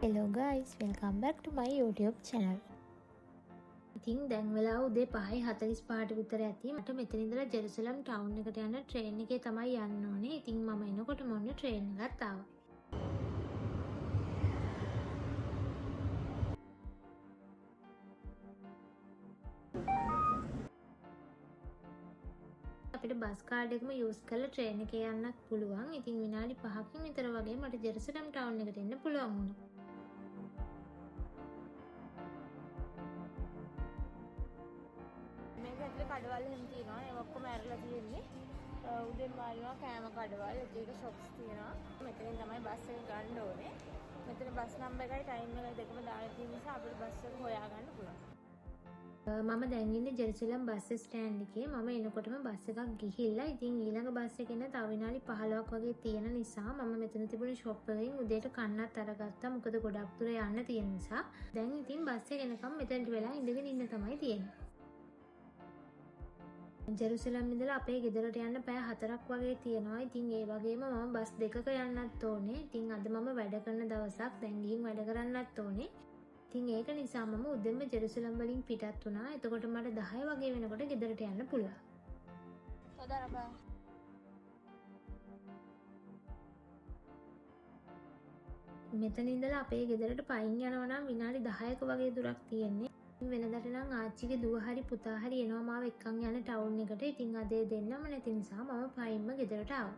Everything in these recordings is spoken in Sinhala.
Hello guys, welcome back to my YouTube channel. ඉතින් දැන් වෙලාව උදේ 5:45ට විතර ඇති. මට මෙතන ඉඳලා ජෙරුසලම් ටවුන් එකට යන ට්‍රේන් එකේ තමයි යන්න ඕනේ. ඉතින් මම එනකොට මොන්න ට්‍රේන් එකත් ආවා. අපිට බස් කාඩ් එකම යූස් කරලා ට්‍රේන් එකේ යන්නත් පුළුවන්. ඉතින් විනාඩි 5කින් විතර වගේ මට ජෙරුසලම් ටවුන් එකට එන්න පුළුවන් වුණා. මේක ඇතුලේ කඩවල් එහෙම තියෙනවා. ඒක ඔක්කොම ඇරලා තියෙන්නේ. උදේම වාරිනවා කෑම කඩවල්, එක ෂොප්ස් තියෙනවා. මෙතනින් තමයි බස් එක ගන්න ඕනේ. මෙතන බස් නම්බර් එකයි ටයිම් එකයි දෙකම දාලා තියෙන නිසා අපිට බස් එක හොයාගන්න පුළුවන්. මම දැන් ඉන්නේ ජෙරුසලම් බස් ස්ටෑන්ඩ් එකේ. මම එනකොටම බස් එකක් ගිහිල්ලා ඉතින් ඊළඟ බස් එක එන්න තව විනාඩි 15ක් වගේ තියෙන නිසා මම මෙතන තිබුණේ ෂොප් එකෙන් උදේට කන්නත් අරගත්තා. මොකද ගොඩක් දුර යන්න තියෙන නිසා. දැන් ඉතින් බස් එක එනකම් මෙතනට වෙලා ඉඳගෙන ඉන්න තමයි තියෙන්නේ. ජෙරුසලම් ඉඳලා අපේ ගෙදරට යන්න පැය 4ක් වගේ තියෙනවා. ඉතින් ඒ වගේම මම බස් දෙකක යන්නත් ඕනේ. ඉතින් අද මම වැඩ කරන දවසක්. දැන් ගිහින් වැඩ කරන්නත් ඕනේ. ඉතින් ඒක නිසා මම උදේම ජෙරුසලම් වලින් පිටත් වුණා. එතකොට මට 10 වගේ වෙනකොට ගෙදරට යන්න පුළුවන්. සෝදාරබා. මෙතන ඉඳලා අපේ ගෙදරට පයින් යනවා නම් විනාඩි 10ක වගේ දුරක් තියෙන්නේ. වෙනදට නම් ආච්චිගේ දුව හරි පුතා හරි එනවා මාව එක්කන් යන ටවුන් එකට. ඉතින් අද ඒ දෙන්නම නැති නිසා මම පයින්ම ගෙදරට ආවා.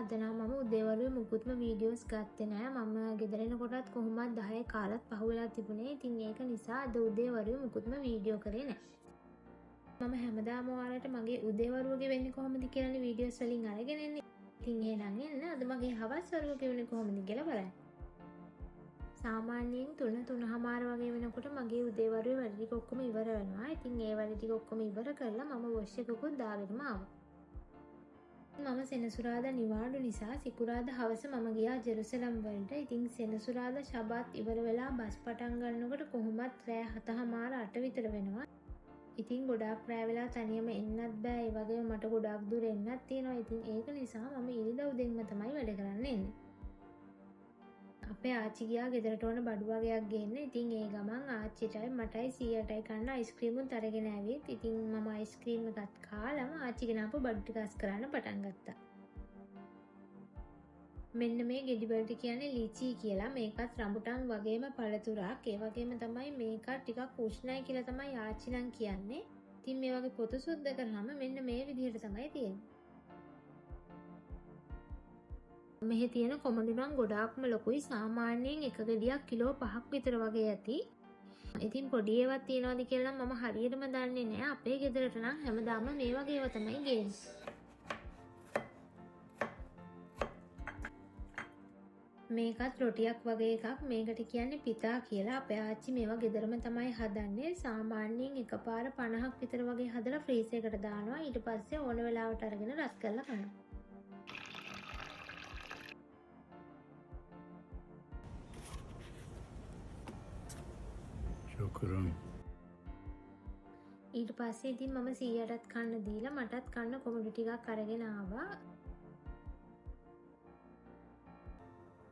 අද නම් මම උදේවරුේ මුකුත්ම වීඩියෝස් ගත්තේ නෑ. මම ගෙදර එනකොටත් කොහොමවත් 10 කාලත් පහුවෙලා තිබුණේ. ඉතින් ඒක නිසා අද උදේවරුේ මුකුත්ම වීඩියෝ කරේ නෑ. මම හැමදාම ඔයාලට මගේ උදේවරුවගේ වෙන්නේ කොහොමද කියලානේ වීඩියෝස් වලින් අරගෙන එන්නේ. ඉතින් එහෙනම් එන්න අද මගේ හවස් වරුවගේ වෙන්නේ කොහොමද කියලා බලන්න. සාමාන්‍යයෙන් 3:00 වගේ වෙනකොට මගේ උදේවරුේ වැඩ ටික ඔක්කොම ඉවර වෙනවා. ඉතින් ඒ වැඩ ටික ඔක්කොම ඉවර කරලා මම වොෂ් එකකුත් දාගෙනම ආවා. මම සෙනසුරාදා නිවාඩු නිසා සිකුරාදා හවස මම ගියා ජෙරුසලම් වලට. ඉතින් සෙනසුරාදා ශබත් ඉවර වෙලා බස් පටන් ගන්නකොට කොහොමත් රෑ 7:00 8 විතර වෙනවා. ඉතින් ගොඩාක් රෑ වෙලා තනියම එන්නත් බෑ. ඒ වගේම මට ගොඩාක් දුර එන්නත් තියෙනවා. ඉතින් ඒක නිසා මම ඉරිදා උදෙන්ම තමයි වැඩ කරන්න එන්නේ. අපේ ආච්චි ගියා ගෙදරට ඕන බඩු වගේක් ගේන්න. ඉතින් ඒ ගමන් ආච්චිටයි මටයි සීයටයි කන්න අයිස්ක්‍රීමුත් අරගෙන ආවිත්. ඉතින් මම අයිස්ක්‍රීම් එකත් කාලම ආච්චි ගෙනාපු බඩු ටික අස් කරන්න පටන් ගත්තා. මෙන්න මේ ගෙඩි වලට කියන්නේ ලිචී කියලා. මේකත් රඹුටන් වගේම පළතුරක්. ඒ වගේම තමයි මේකත් ටිකක් උෂ්ණයි කියලා තමයි ආච්චි නම් කියන්නේ. ඉතින් මේ වගේ පොතු සුද්ධ කරාම මෙන්න මේ විදිහට තමයි තියෙන්නේ. මෙහි තියෙන කොමඩු නම් ගොඩාක්ම ලොකුයි. සාමාන්‍යයෙන් එක ගෙඩියක් කිලෝ 5ක් විතර වගේ ඇති. ඉතින් පොඩි ඒවාත් තියනවාද කියලා නම් මම හරියටම දන්නේ නැහැ. අපේ ගෙදරට නම් හැමදාම මේ වගේ ඒවා තමයි ගේන්නේ. මේකත් රොටියක් වගේ එකක්. මේකට කියන්නේ පිතා කියලා. අපේ ආච්චි මේවා ගෙදරම තමයි හදන්නේ. සාමාන්‍යයෙන් එකපාර 50ක් විතර වගේ හදලා ෆ්‍රීස් එකකට දානවා. ඊට පස්සේ ඕන වෙලාවට අරගෙන රස් කරලා කනවා. ඊට පස්සේ ඉතින් මම සීයටත් කන්න දීලා මටත් කන්න කොමඩු ටිකක් අරගෙන ආවා.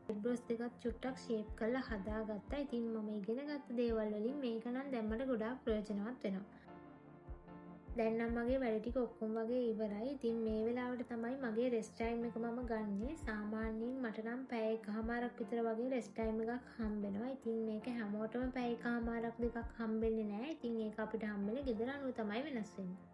බ්‍රෙඩ් රෝස්ට් දෙකක් චුට්ටක් ෂේප් කරලා හදාගත්තා. ඉතින් මම ඉගෙන ගත්ත දේවල් වලින් මේක නම් දැන් මට ගොඩාක් ප්‍රයෝජනවත් වෙනවා. දැන් නම් මගේ වැඩ ටික ඔක්කොම වගේ ඉවරයි. ඉතින් මේ වෙලාවට තමයි මගේ රෙස්ට් ටයිම් එක මම ගන්නෙ. සාමාන්‍යයෙන් මට නම් පැය එකමාරක් විතර වගේ රෙස්ට් ටයිම් එකක් හම්බෙනවා. ඉතින් මේක හැමෝටම පැය එකමාරක් දෙකක් හම්බෙන්නේ නැහැ. ඉතින් ඒක අපිට හම්බෙන්නේ ගෙදර අනුව තමයි වෙනස් වෙන්නේ.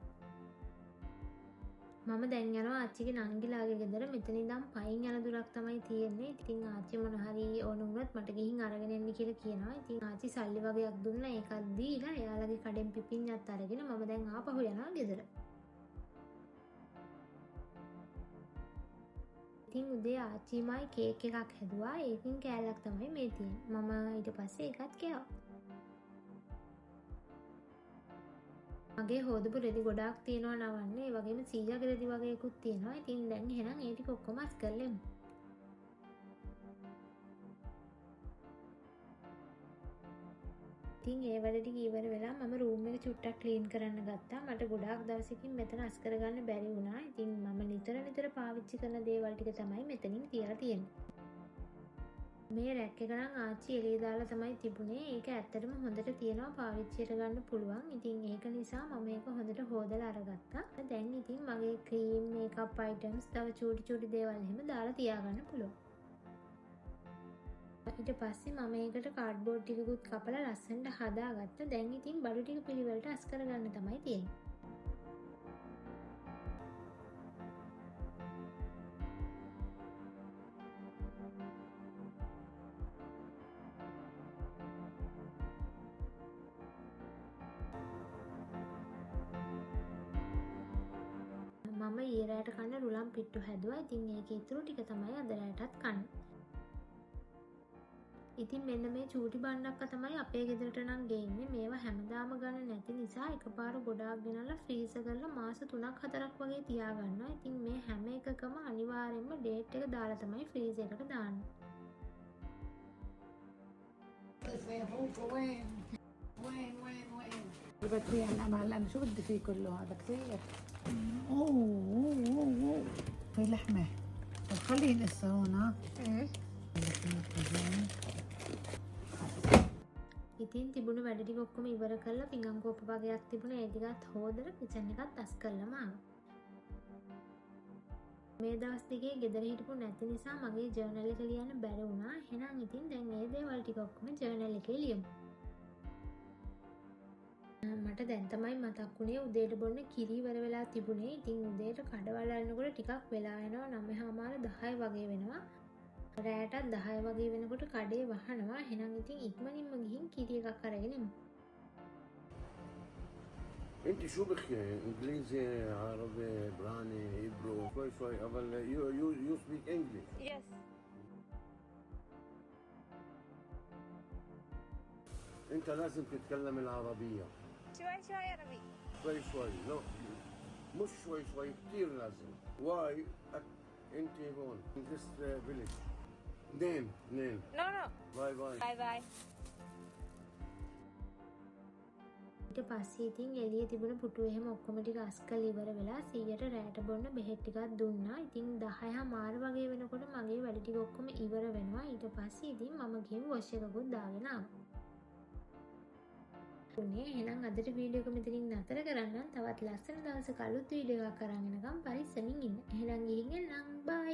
මම දැන් යනවා ආච්චිගේ නංගිලාගේ ගෙදර. මෙතන ඉඳන් පයින් යන දුරක් තමයි තියෙන්නේ. ඉතින් ආච්චි මොන හරි ඕන වුණොත් මට ගිහින් අරගෙන එන්න කියලා කියනවා. ඉතින් ආච්චි සල්ලි වගේක් දුන්නා. ඒකත් දීලා එයාලගේ කඩෙන් පිපිඤ්ඤත් අරගෙන මම දැන් ආපහු යනවා ගෙදර. ඉතින් උදේ ආච්චිමයි කේක් එකක් හැදුවා. ඒකින් කෑල්ලක් තමයි මේ තියෙන්නේ. මම ඊට පස්සේ ඒකත් කෑවා. මගේ හොදපු රෙදි ගොඩාක් තියෙනවා නවන්න. ඒ වගේම සීයාගේ රෙදි වගේකුත් තියෙනවා. ඉතින් දැන් එහෙනම් ඒ ටික ඔක්කොම අස් කරලෙමු. ඉතින් ඒ වැඩ ටික ඉවර වෙලා මම රූම් එක චුට්ටක් ක්ලීන් කරන්න ගත්තා. මට ගොඩාක් දවසකින් මෙතන අස් කරගන්න බැරි වුණා. ඉතින් මම නිතර පාවිච්චි කරන දේවල් ටික තමයි මෙතනින් තියලා තියෙන්නේ. මේ රැක් එක නම් ආච්චි එළිය දාලා තමයි තිබුණේ. ඒක ඇත්තටම හොඳට තියෙනවා පාවිච්චියට ගන්න පුළුවන්. ඉතින් ඒක නිසා මම ඒක හොඳට හොදලා අරගත්තා. දැන් ඉතින් මගේ ක්‍රීම්, මේකප් අයිටම්ස්, තව චූටි දේවල් එහෙම දාලා තියාගන්න පුළුවන්. ඊට පස්සේ මම ඒකට කාඩ්බෝඩ් ටිකකුත් කපලා ලස්සනට හදාගත්තා. දැන් ඉතින් බඩු ටික පිළිවෙලට අස් කරගන්න තමයි තියෙන්නේ. මම ඊයේ රෑට කන්න රුලම් පිට්ටු හැදුවා. ඉතින් ඒකේ ඉතුරු ටික තමයි අද රෑටත් කන්නේ. ඉතින් මෙන්න මේ චූටි බණ්ඩක්ක තමයි අපේ ගෙදරට නම් ගේන්නේ. මේවා හැමදාම ගන්න නැති නිසා එකපාර ගොඩාක් ගෙනල්ලා ෆ්‍රීසර් කරලා මාස 3-4ක් වගේ තියාගන්නවා. ඉතින් මේ හැම එකකම අනිවාර්යයෙන්ම ඩේට් එක දාලා තමයි ෆ්‍රීසර් එකට දාන්නේ. بطيء انا مع الان شو بدي فيه كله هذا كثير اوه في لحمه طب خليه لسه هون ها ඉතින් තිබුණු වැඩ ටික ඔක්කොම ඉවර කරලා පිඟන් කෝප වගේක් තිබුණා. ඒ ටිකත් හොදලා කිචන් එකත් අස් කළාම ආවා. මේ දවස් දෙකේ ගෙදර හිටපු නැති නිසා මගේ ජර්නල් එක ලියන්න බැරි වුණා. එහෙනම් ඉතින් දැන් මේ දේවල් ටික ඔක්කොම ජර්නල් එකේ ලියමු. මට දැන් තමයි මතක් වුණේ උදේට බොන්න කිරි ඉවර වෙලා තිබුණේ. ඉතින් උදේට කඩවල අරනකොට ටිකක් වෙලා යනවා. 9:00 වගේ වෙනවා. රෑටත් 10 වගේ වෙනකොට කඩේ වහනවා. එහෙනම් ඉතින් ඉක්මනින්ම ගිහින් කිරි එකක් අරගෙන එමු. انت شو بخي انجليزي عربي براني هيبرو شوي اول يو سبيك انجلش Yes. انت لازم تتكلم العربيه شوي عربي. شوي لا مش شوي كثير لازم واي انت هون in this village name No. باي Bye. ඊට පස්සේ ඉතින් එළියේ තිබුණ පුටු එහෙම ඔක්කොම ටික අස් කරලා ඉවර වෙලා 100ට රෑට බොන්න බෙහෙත් ටිකක් දුන්නා. ඉතින් 10:00 වගේ වෙනකොට මගේ වැඩ ටික ඔක්කොම ඉවර වෙනවා. ඊට පස්සේ ඉතින් මම ගිහින් වොෂ් එකකුත් දාගෙන ආවා. එහෙනම් අදට වීඩියෝ එක මෙතනින් නතර කරන්න. තවත් ලස්සන දවසක අලුත් වීඩියෝ එකක් අරන් එනකම් පරිස්සමින් ඉන්න. එහෙනම් ගිහින් එන්නම්. බයි.